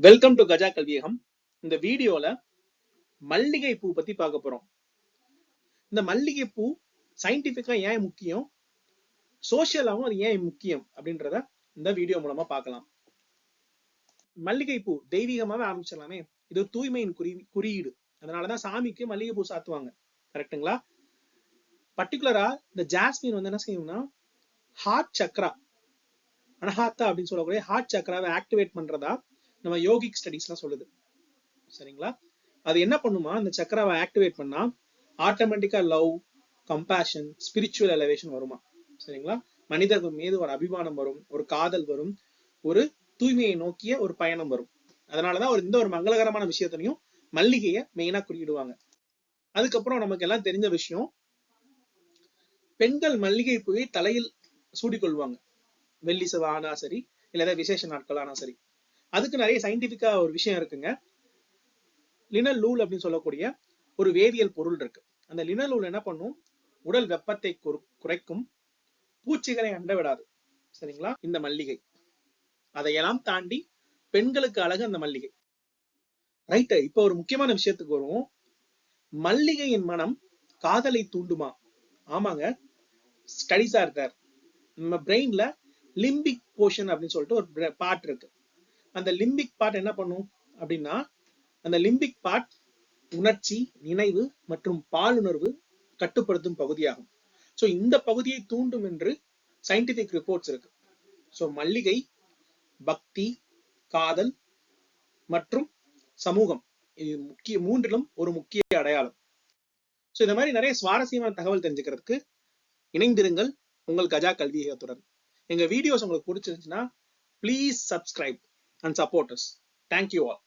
Welcome to Gaja கல்வியகம். இந்த வீடியோல மல்லிகை பூ பத்தி பார்க்க போறோம். இந்த மல்லிகை பூ சயின்டிபிக்கா ஏன் முக்கியம், சோசியலாவும் அது ஏன் முக்கியம் அப்படின்றத இந்த வீடியோ மூலமா பார்க்கலாம். மல்லிகை பூ தெய்வீகமாவே ஆரம்பிச்சிடலாமே. இது தூய்மையின் குறியீடு. அதனாலதான் சாமிக்கு மல்லிகை பூ சாத்துவாங்க. கரெக்டுங்களா? பர்டிகுலரா இந்த ஜாஸ்மின் என்ன செய்யும்னா ஹார்ட் சக்ரா, அனஹாத்தா அப்படின்னு சொல்லக்கூடிய ஹார்ட் சக்ராவை ஆக்டிவேட் பண்றதா நம்ம யோகிக் ஸ்டடிஸ்லாம் சொல்லுது. சரிங்களா? அது என்ன பண்ணுமா, அந்த சக்கராவை ஆக்டிவேட் பண்ணா ஆட்டோமேட்டிக்கா லவ், கம்பேஷன், ஸ்பிரிச்சுவல் எலவேஷன் வருமா. சரிங்களா? மனிதர்கள் மீது ஒரு அபிமானம் வரும், ஒரு காதல் வரும், ஒரு தூய்மையை நோக்கிய ஒரு பயணம் வரும். அதனாலதான் இந்த ஒரு மங்களகரமான விஷயத்திலையும் மல்லிகையை மெயினா குறியிடுவாங்க. அதுக்கப்புறம் நமக்கு எல்லாம் தெரிஞ்ச விஷயம், பெண்கள் மல்லிகை பூவை தலையில் சூடிக்கொள்வாங்க. வெள்ளி செவ்வாய் ஆனா சரி, இல்ல விசேஷ நாட்கள் ஆனா சரி. அதுக்கு நிறைய சயின்டிபிக்கா ஒரு விஷயம் இருக்குங்க. லினலூல் அப்படின்னு சொல்லக்கூடிய ஒரு வேதியியல் பொருள் இருக்கு. அந்த லினலூல் என்ன பண்ணும், உடல் வெப்பத்தை குறைக்கும், பூச்சிகளை அண்ட விடாது. சரிங்களா? இந்த மல்லிகை அதையெல்லாம் தாண்டி பெண்களுக்கு அழகு அந்த மல்லிகை. ரைட். இப்ப ஒரு முக்கியமான விஷயத்துக்கு வருவோம். மல்லிகையின் மனம் காதலை தூண்டுமா? ஆமாங்க, ஸ்டடிஸ் ஆர் தேர். நம்ம பிரெயின்ல லிம்பிக் போர்ஷன் அப்படின்னு சொல்லிட்டு ஒரு பார்ட் இருக்கு. அந்த லிம்பிக் பார்ட் என்ன பண்ணும் அப்படின்னா, அந்த லிம்பிக் பார்ட் உணர்ச்சி, நினைவு மற்றும் பாலுணர்வு கட்டுப்படுத்தும் பகுதியாகும். சோ இந்த பகுதியை தூண்டும் என்று சயின்டிபிக் ரிப்போர்ட்ஸ் இருக்கு. சோ மல்லிகை பக்தி, காதல் மற்றும் சமூகம், இது மூன்றிலும் ஒரு முக்கிய அடையாளம். சோ இந்த மாதிரி நிறைய சுவாரஸ்யமான தகவல் தெரிஞ்சுக்கிறதுக்கு இணைந்திருங்கள் உங்கள் கஜா கல்வியகத்துடன். எங்க வீடியோஸ் உங்களுக்கு பிடிச்சிருந்துச்சுன்னா please subscribe and support us. Thank you all.